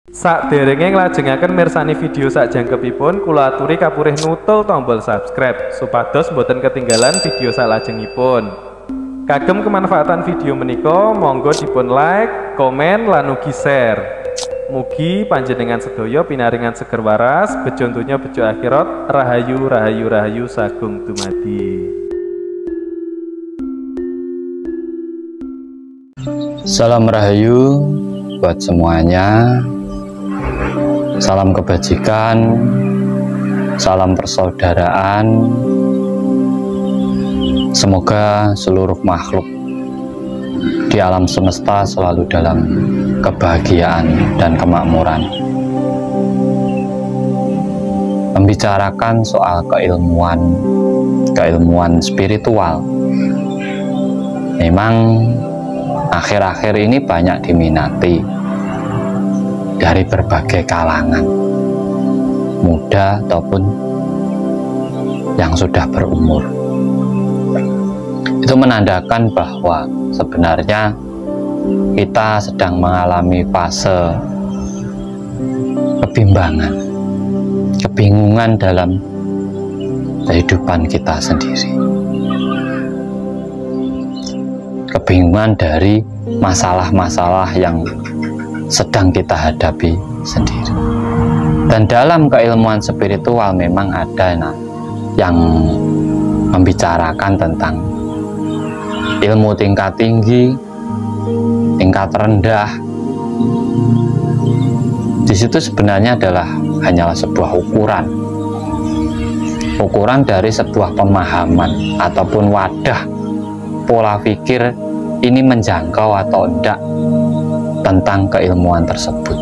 Sakderenge nglajengaken mirsani video sakjangkepipun, kula aturi kapurih nutul tombol subscribe supados boten ketinggalan video salajengipun. Kagem kemanfaatan video menika, monggo dipun like, komen, lan ugi share. Mugi panjenengan sedaya pinaringan seger waras, bejo donya bejo akhirat, rahayu rahayu rahayu sagung dumadi. Salam rahayu buat semuanya. Salam kebajikan, salam persaudaraan. Semoga seluruh makhluk di alam semesta selalu dalam kebahagiaan dan kemakmuran. Membicarakan soal keilmuan spiritual, memang akhir-akhir ini banyak diminati dari berbagai kalangan, muda ataupun yang sudah berumur. Itu menandakan bahwa sebenarnya kita sedang mengalami fase kebimbangan, kebingungan dalam kehidupan kita sendiri. Kebingungan dari masalah-masalah yang sedang kita hadapi sendiri. Dan dalam keilmuan spiritual memang ada yang membicarakan tentang ilmu tingkat tinggi, tingkat rendah. Di situ sebenarnya hanyalah sebuah ukuran dari sebuah pemahaman ataupun wadah pola pikir ini menjangkau atau tidak tentang keilmuan tersebut.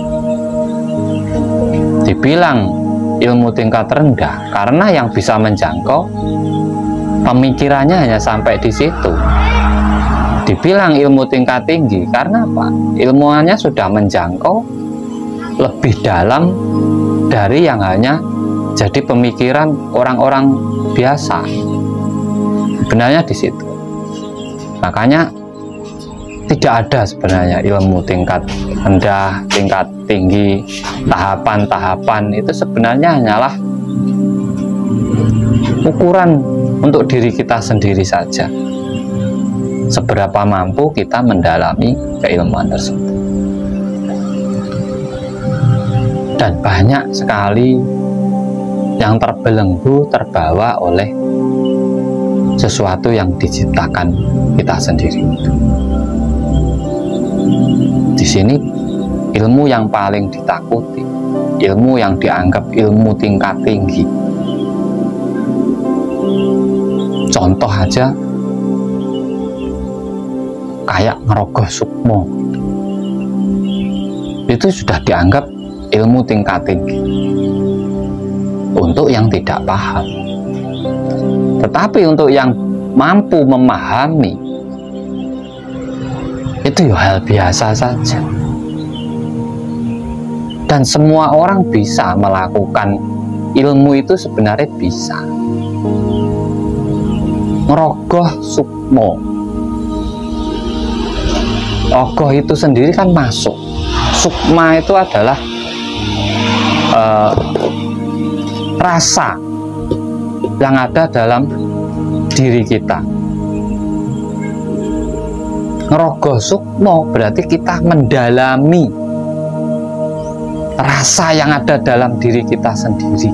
Dibilang ilmu tingkat rendah karena yang bisa menjangkau pemikirannya hanya sampai di situ. Dibilang ilmu tingkat tinggi karena apa? Ilmuannya sudah menjangkau lebih dalam dari yang hanya jadi pemikiran orang-orang biasa. Sebenarnya di situ. Makanya tidak ada sebenarnya ilmu tingkat rendah, tingkat tinggi, tahapan-tahapan. Itu sebenarnya hanyalah ukuran untuk diri kita sendiri saja. Seberapa mampu kita mendalami keilmuan tersebut. Dan banyak sekali yang terbelenggu, terbawa oleh sesuatu yang diciptakan kita sendiri. Di sini ilmu yang paling ditakuti, ilmu yang dianggap ilmu tingkat tinggi. Contoh aja kayak ngerogoh sukmo, itu sudah dianggap ilmu tingkat tinggi untuk yang tidak paham. Tetapi untuk yang mampu memahami, itu ya hal biasa saja. Dan semua orang bisa melakukan ilmu itu, sebenarnya bisa. Ngerogoh sukmo, rogoh itu sendiri kan masuk. Sukma itu adalah rasa yang ada dalam diri kita. Ngerogoh sukmo berarti kita mendalami rasa yang ada dalam diri kita sendiri,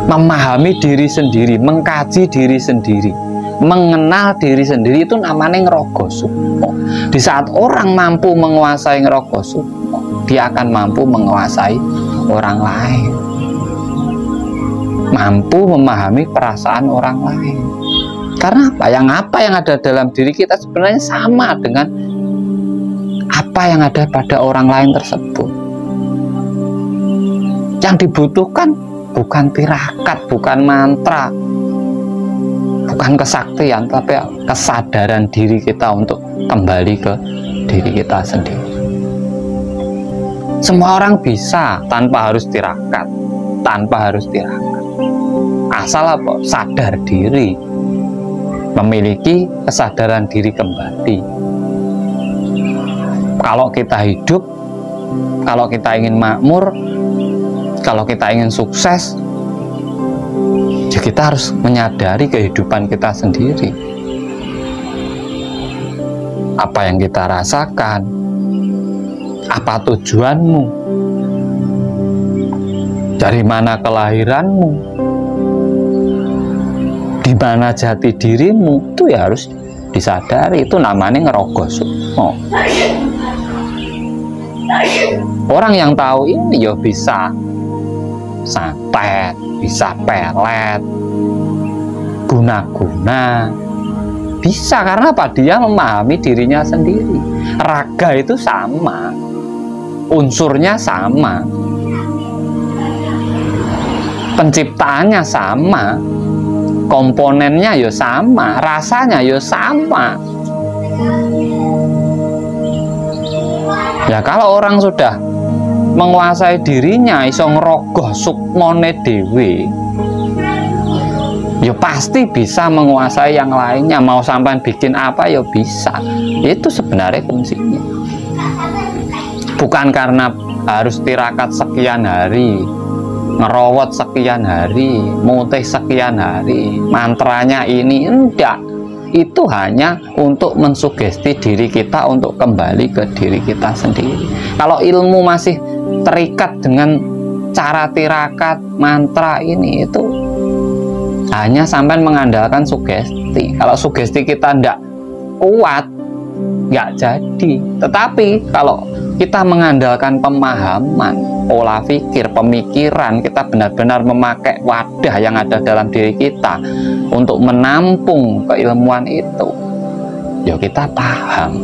memahami diri sendiri, mengkaji diri sendiri, mengenal diri sendiri. Itu namanya ngerogoh sukmo. Di saat orang mampu menguasai ngerogoh sukmo, dia akan mampu menguasai orang lain, mampu memahami perasaan orang lain. Karena apa yang ada dalam diri kita sebenarnya sama dengan apa yang ada pada orang lain tersebut. Yang dibutuhkan bukan tirakat, bukan mantra, bukan kesaktian, tapi kesadaran diri kita untuk kembali ke diri kita sendiri. Semua orang bisa tanpa harus tirakat, asal apa? Sadar diri, memiliki kesadaran diri kembali. Kalau kita hidup Kalau kita ingin makmur, kalau kita ingin sukses, ya kita harus menyadari kehidupan kita sendiri. Apa yang kita rasakan, apa tujuanmu, dari mana kelahiranmu, di mana jati dirimu, itu ya harus disadari. Itu namanya ngerogos. Orang yang tahu ini ya bisa santet, bisa pelet, guna-guna, bisa. Karena apa? Dia memahami dirinya sendiri. Raga itu sama, unsurnya sama, penciptaannya sama, komponennya ya sama, rasanya ya sama. Ya kalau orang sudah menguasai dirinya, iso ngerogoh sukmone dhewe, ya pasti bisa menguasai yang lainnya. Mau sampai bikin apa ya bisa. Itu sebenarnya kuncinya. Bukan karena harus tirakat sekian hari, ngerowot sekian hari, mutih sekian hari, mantranya ini, enggak. Itu hanya untuk mensugesti diri kita untuk kembali ke diri kita sendiri. Kalau ilmu masih terikat dengan cara tirakat, mantra ini, itu hanya sampai mengandalkan sugesti. Kalau sugesti kita tidak kuat, nggak jadi. Tetapi kalau kita mengandalkan pemahaman, pola pikir, pemikiran, kita benar-benar memakai wadah yang ada dalam diri kita untuk menampung keilmuan itu, ya kita paham.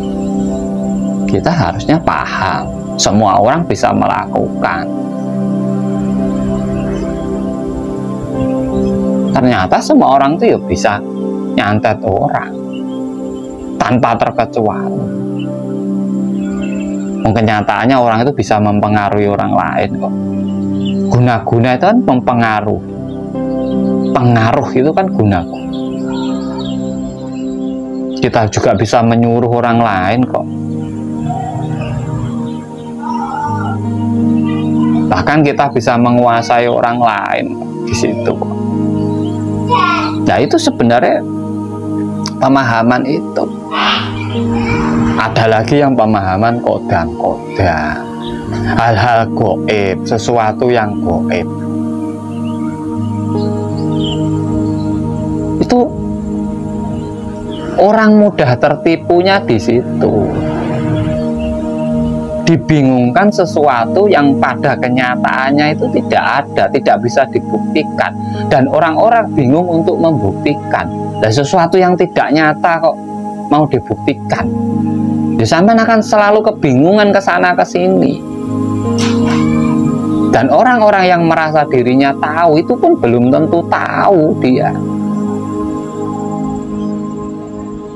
Kita harusnya paham. Semua orang bisa melakukan. Ternyata semua orang itu ya bisa nyantet orang tanpa terkecuali. Kenyataannya orang itu bisa mempengaruhi orang lain kok. Guna-guna itu kan mempengaruhi. Pengaruh itu kan guna-guna. Kita juga bisa menyuruh orang lain kok. Bahkan kita bisa menguasai orang lain di situ kok. Nah itu sebenarnya pemahaman itu. Ada lagi yang pemahaman kodam-kodam, hal-hal goib, sesuatu yang goib. Itu orang mudah tertipunya di situ. Dibingungkan sesuatu yang pada kenyataannya itu tidak ada, tidak bisa dibuktikan, dan orang-orang bingung untuk membuktikan. Dan sesuatu yang tidak nyata kok mau dibuktikan, ya sampean akan selalu kebingungan ke sana ke sini. Dan orang-orang yang merasa dirinya tahu itu pun belum tentu tahu dia.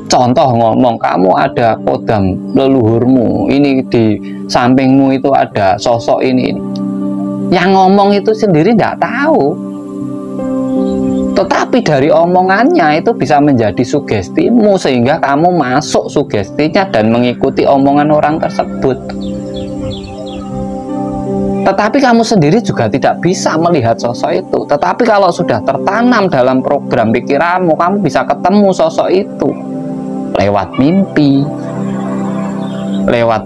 Contoh ngomong, kamu ada kodam leluhurmu, ini di sampingmu itu ada sosok ini. Yang ngomong itu sendiri tidak tahu, tetapi dari omongannya itu bisa menjadi sugestimu, sehingga kamu masuk sugestinya dan mengikuti omongan orang tersebut. Tetapi kamu sendiri juga tidak bisa melihat sosok itu. Tetapi kalau sudah tertanam dalam program pikiranmu, kamu bisa ketemu sosok itu lewat mimpi, lewat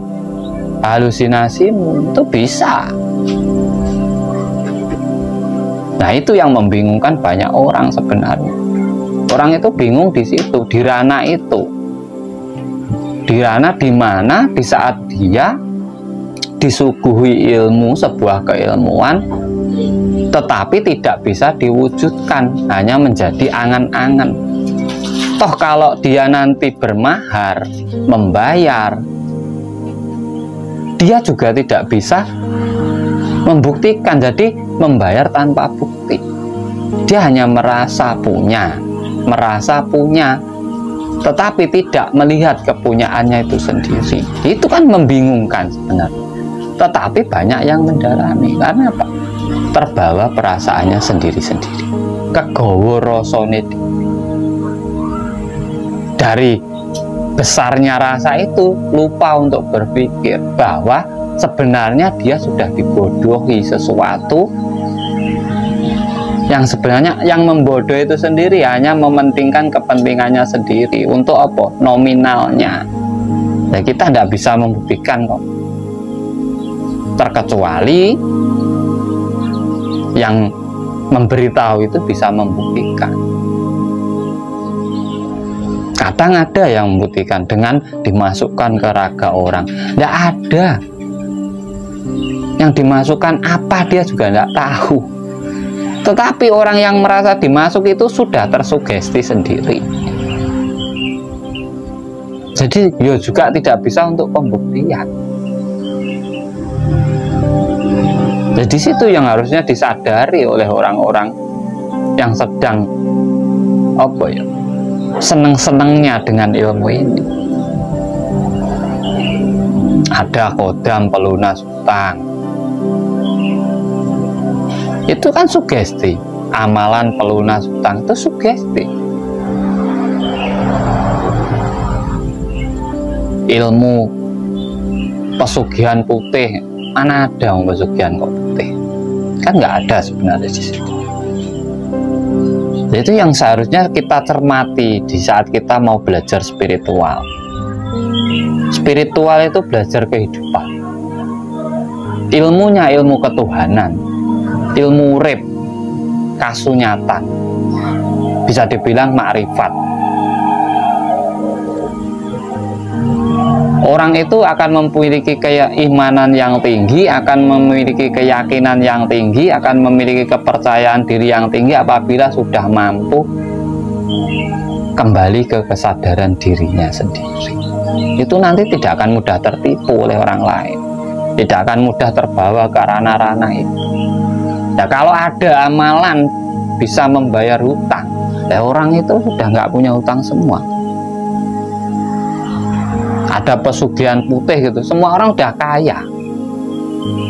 halusinasimu, itu bisa. Nah itu yang membingungkan banyak orang sebenarnya. Orang itu bingung di situ, di ranah itu, di ranah dimana di saat dia disuguhi ilmu, sebuah keilmuan, tetapi tidak bisa diwujudkan, hanya menjadi angan-angan. Toh kalau dia nanti bermahar, membayar, dia juga tidak bisa membuktikan. Jadi membayar tanpa bukti. Dia hanya merasa punya, tetapi tidak melihat kepunyaannya itu sendiri. Itu kan membingungkan sebenarnya. Tetapi banyak yang mendalami. Karena apa? Terbawa perasaannya sendiri-sendiri. Kegawa rasane. Dari besarnya rasa itu lupa untuk berpikir bahwa sebenarnya dia sudah dibodohi sesuatu yang sebenarnya yang membodohi itu sendiri hanya mementingkan kepentingannya sendiri untuk apa? Nominalnya. Ya kita tidak bisa membuktikan kok, terkecuali yang memberitahu itu bisa membuktikan. Kadang ada yang membuktikan dengan dimasukkan ke raga orang. Tidak ada. Yang dimasukkan apa dia juga tidak tahu. Tetapi orang yang merasa dimasuk itu sudah tersugesti sendiri. Jadi ya juga tidak bisa untuk pembuktian. Jadi situ yang harusnya disadari oleh orang-orang yang sedang apa ya, seneng-senengnya dengan ilmu ini. Ada kodam pelunas hutang, itu kan sugesti. Amalan pelunas hutang itu sugesti. Ilmu pesugihan putih, mana ada pesugihan kok putih? Kan nggak ada sebenarnya di situ. Itu yang seharusnya kita cermati di saat kita mau belajar spiritual. Spiritual itu belajar kehidupan. Ilmunya ilmu ketuhanan, ilmu urip, kasunyatan, bisa dibilang makrifat. Orang itu akan memiliki keimanan yang tinggi, akan memiliki keyakinan yang tinggi, akan memiliki kepercayaan diri yang tinggi apabila sudah mampu kembali ke kesadaran dirinya sendiri. Itu nanti tidak akan mudah tertipu oleh orang lain, tidak akan mudah terbawa ke ranah-ranah itu. Ya, kalau ada amalan bisa membayar hutang, ya orang itu sudah nggak punya hutang semua. Ada pesugihan putih gitu, semua orang udah kaya.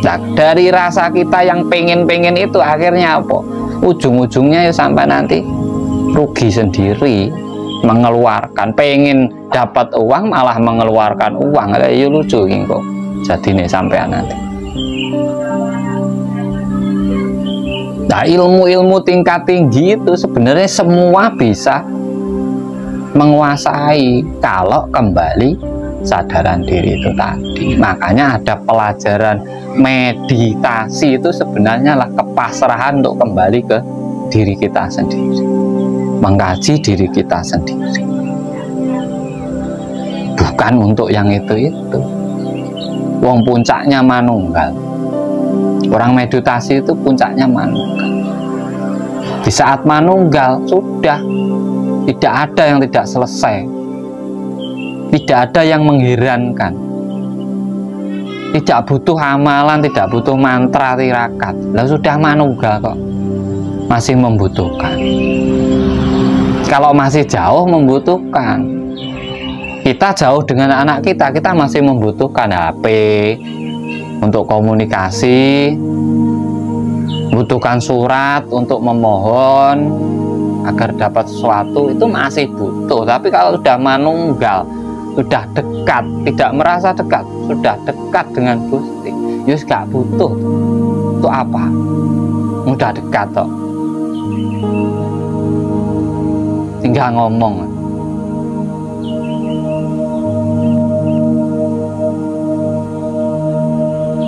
Nah, dari rasa kita yang pengen-pengen itu akhirnya apa? Ujung-ujungnya ya sampai nanti rugi sendiri, mengeluarkan, pengen dapat uang malah mengeluarkan uang. Ya lucu gitu kok. Jadi nih sampai nanti. Nah, ilmu-ilmu tingkat tinggi itu sebenarnya semua bisa menguasai kalau kembali sadaran diri itu tadi. Makanya ada pelajaran meditasi itu sebenarnya lah kepasrahan untuk kembali ke diri kita sendiri, mengkaji diri kita sendiri, bukan untuk yang itu. Wong puncaknya manunggal. Orang meditasi itu puncaknya manunggal. Di saat manunggal sudah tidak ada yang tidak selesai, tidak ada yang mengherankan, tidak butuh amalan, tidak butuh mantra tirakat. Lah sudah manunggal kok masih membutuhkan. Kalau masih jauh membutuhkan. Kita jauh dengan anak kita masih membutuhkan HP untuk komunikasi, membutuhkan surat untuk memohon agar dapat sesuatu, itu masih butuh. Tapi kalau sudah manunggal, sudah dekat, tidak merasa dekat, sudah dekat dengan Gusti, yus gak butuh. Itu apa? Mudah dekat toh, tinggal ngomong.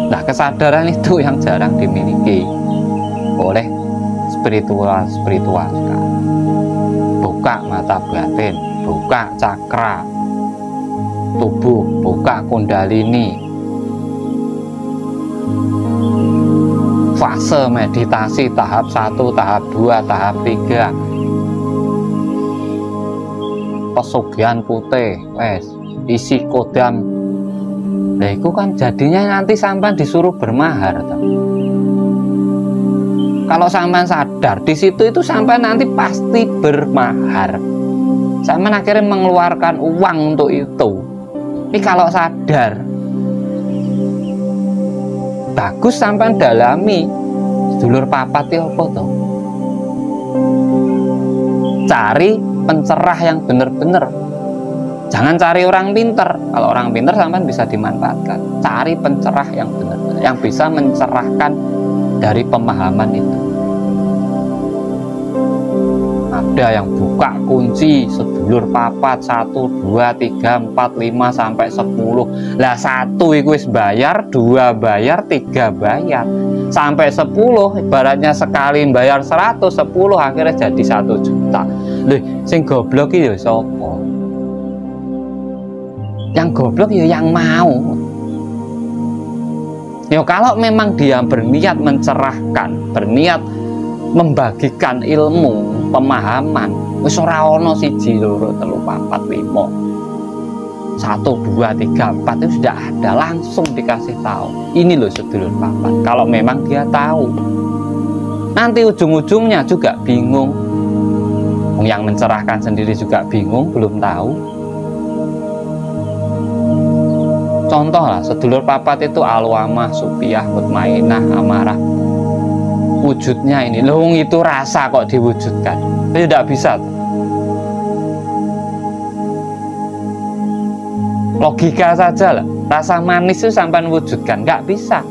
Nah, kesadaran itu yang jarang dimiliki oleh spiritual sekarang. Buka mata batin, buka cakra tubuh, buka kundalini, fase meditasi tahap 1, tahap 2, tahap 3, pesugihan putih, isi kodam. Nah itu kan jadinya nanti sampai disuruh bermahar toh. Kalau sampai sadar di situ itu sampai nanti pasti bermahar, sampai akhirnya mengeluarkan uang untuk itu. Ini kalau sadar, bagus sampai dalami sedulur papat ya apa toh. Cari pencerah yang benar-benar, Jangan cari orang pinter. Kalau orang pinter sampean bisa dimanfaatkan. Cari pencerah yang benar-benar, yang bisa mencerahkan dari pemahaman itu. Ada yang buka kunci sedulur papat 1, 2, 3, 4, 5 sampai 10. Lah 1 itu wis bayar, 2 bayar, 3 bayar. Sampai 10 ibaratnya sekali bayar 100, 10 akhirnya jadi 1 juta. Loh, sing goblok iki ya sapa? Yang goblok ya yang mau. Ya kalau memang dia berniat mencerahkan, berniat membagikan ilmu, pemahaman, wis ora ono 1, 2, 3, 4, 5. 1, 2, 3, 4 itu sudah ada, langsung dikasih tahu. Ini loh sedulur papat. Kalau memang dia tahu, nanti ujung-ujungnya juga bingung. Yang mencerahkan sendiri juga bingung, belum tahu. Contoh lah, sedulur papat itu alwamah, supiah, mutmainah, amarah. Wujudnya ini, loh itu rasa kok diwujudkan. Itu tidak bisa. Logika saja lah, rasa manis itu sampai wujudkan, nggak bisa.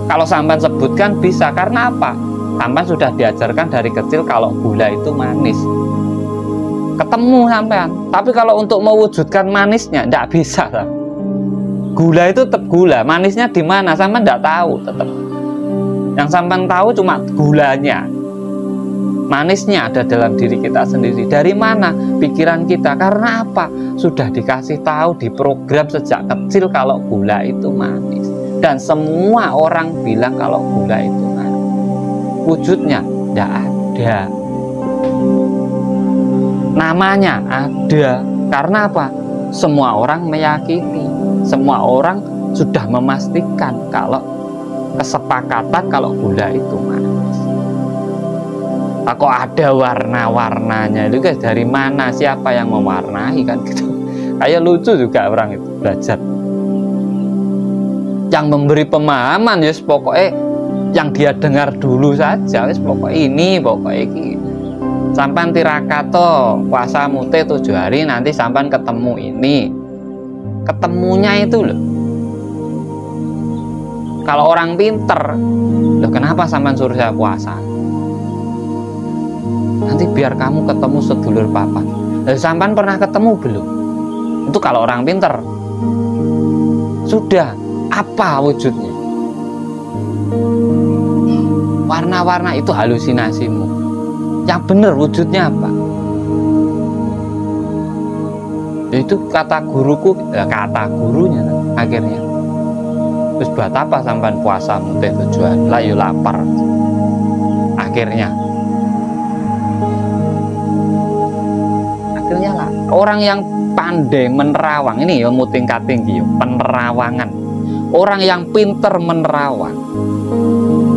Kalau sampai sebutkan bisa, karena apa? Sampai sudah diajarkan dari kecil kalau gula itu manis. Ketemu sampean, tapi kalau untuk mewujudkan manisnya nggak bisa lah. Gula itu tetap gula, manisnya di mana sampean nggak tahu tetap. Yang sampean tahu cuma gulanya. Manisnya ada dalam diri kita sendiri. Dari mana? Pikiran kita. Karena apa? Sudah dikasih tahu, diprogram sejak kecil kalau gula itu manis. Dan semua orang bilang kalau gula itu manis. Wujudnya tidak ada. Namanya ada. Karena apa? Semua orang meyakini. Semua orang sudah memastikan kalau kesepakatan kalau gula itu manis. Kok ada warna-warnanya itu guys, dari mana, siapa yang mewarnai kan gitu. Kayak lucu juga orang itu belajar. Yang memberi pemahaman ya pokoknya yang dia dengar dulu saja, wis pokoknya ini, pokoknya ini. Sampai tirakato puasa mute 7 hari, nanti sampai ketemu ini. Ketemunya itu loh. Kalau orang pinter, loh kenapa sampai suruh saya puasa? Nanti biar kamu ketemu sedulur papat. Lalu sampan pernah ketemu belum? Itu kalau orang pinter. Sudah, apa wujudnya? Warna-warna itu halusinasimu. Yang benar wujudnya apa? Itu kata guruku, kata gurunya akhirnya. Terus buat apa sampan puasa mute tujuan? Layu lapar. Akhirnya lah, orang yang pandai menerawang ini ya tingkat tinggi ya, penerawangan. Orang yang pinter menerawang,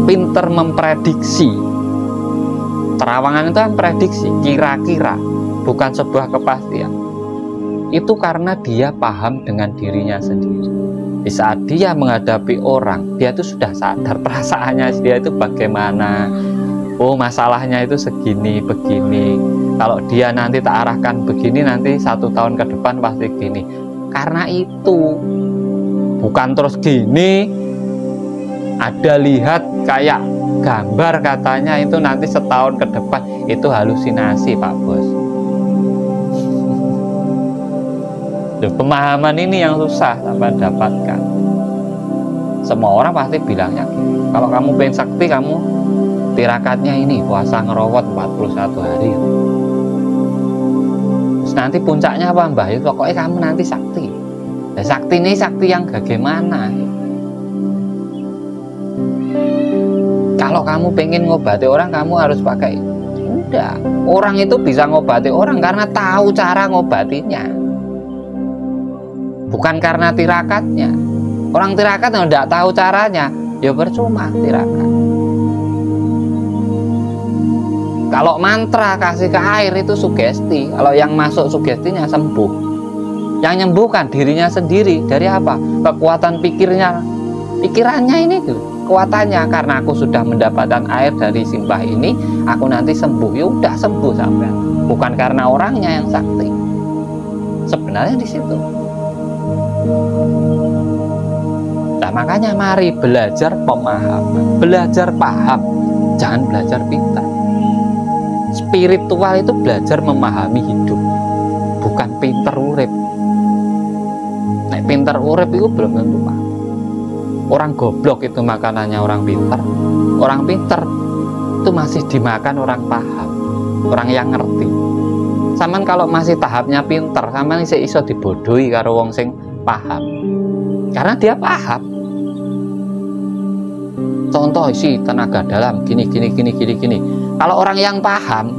pinter memprediksi. Terawangan itu kan prediksi, kira-kira, bukan sebuah kepastian. Itu karena dia paham dengan dirinya sendiri. Di saat dia menghadapi orang, dia itu sudah sadar perasaannya dia itu bagaimana. Oh, masalahnya itu segini, begini. Kalau dia nanti tak arahkan begini, nanti 1 tahun ke depan pasti gini. Karena itu bukan terus gini. Ada lihat kayak gambar katanya itu nanti setahun ke depan, itu halusinasi Pak Bos. Loh, pemahaman ini yang susah sampai dapatkan. Semua orang pasti bilangnya, kalau kamu pengen sakti, kamu tirakatnya ini puasa ngerawat 41 hari. Terus nanti puncaknya apa Mbah? Ya pokoknya kamu nanti sakti. Nah, sakti ini sakti yang bagaimana? Kalau kamu pengen ngobati orang, kamu harus pakai. Udah, orang itu bisa ngobati orang karena tahu cara ngobatinya. Bukan karena tirakatnya. Orang tirakat yang tidak tahu caranya, ya percuma tirakat. Kalau mantra kasih ke air itu sugesti. Kalau yang masuk sugestinya sembuh. Yang nyembuhkan dirinya sendiri. Dari apa? Kekuatan pikirnya. Pikirannya ini tuh kekuatannya. Karena aku sudah mendapatkan air dari simbah ini, aku nanti sembuh. Ya udah sembuh sampai. Bukan karena orangnya yang sakti. Sebenarnya di situ. Nah, makanya mari belajar pemahaman, belajar paham, jangan belajar pintar. Spiritual itu belajar memahami hidup, bukan pinter urip. Nek pinter urip itu belum tentu paham. Orang goblok itu makanannya orang pinter. Orang pinter itu masih dimakan orang paham, orang yang ngerti. Saman kalau masih tahapnya pinter, saman isih iso dibodohi karo wong sing paham. Karena dia paham. Contoh isi tenaga dalam gini. Kalau orang yang paham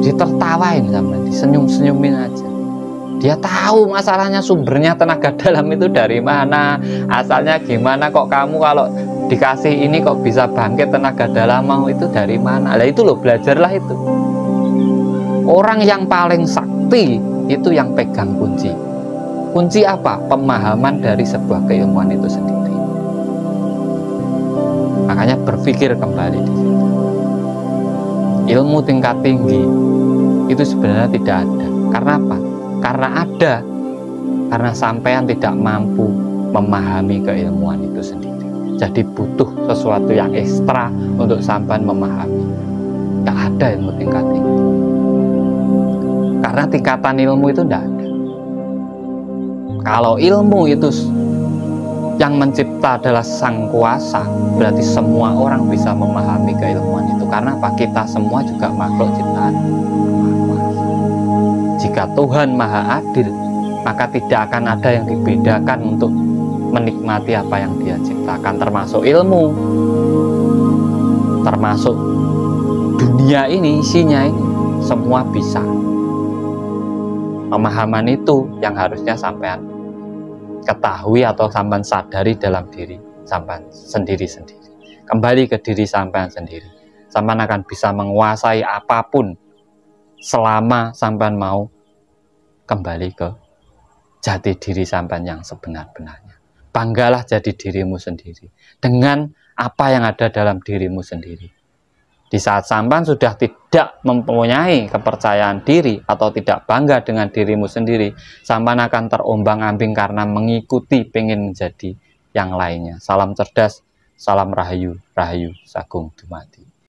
ditertawain sama, disenyum-senyumin aja. Dia tahu masalahnya, sumbernya tenaga dalam itu dari mana, asalnya gimana, kok kamu kalau dikasih ini kok bisa bangkit tenaga dalam, mau itu dari mana. Lah itu loh, belajarlah itu. Orang yang paling sakti itu yang pegang kunci. Kunci apa? Pemahaman dari sebuah keilmuan itu sendiri. Makanya berpikir kembali di situ. Ilmu tingkat tinggi itu sebenarnya tidak ada. Karena apa? Karena ada. Karena sampean tidak mampu memahami keilmuan itu sendiri. Jadi butuh sesuatu yang ekstra untuk sampean memahami. Tidak ada ilmu tingkat tinggi. Karena tingkatan ilmu itu tidak ada. Kalau ilmu itu yang mencipta adalah sang kuasa, berarti semua orang bisa memahami keilmuan itu. Karena apa? Kita semua juga makhluk ciptaan Maha Kuasa. Jika Tuhan Maha Adil, maka tidak akan ada yang dibedakan untuk menikmati apa yang Dia ciptakan, termasuk ilmu, termasuk dunia ini, isinya ini, semua bisa. Pemahaman itu yang harusnya sampean ketahui atau sampean sadari dalam diri sampean sendiri-sendiri. Kembali ke diri sampean sendiri. Sampean akan bisa menguasai apapun selama sampean mau kembali ke jati diri sampean yang sebenar-benarnya. Banggalah jadi dirimu sendiri dengan apa yang ada dalam dirimu sendiri. Di saat sampean sudah tidak mempunyai kepercayaan diri atau tidak bangga dengan dirimu sendiri, sampean akan terombang-ambing karena mengikuti pengen menjadi yang lainnya. Salam cerdas, salam rahayu, rahayu sagung dumadi.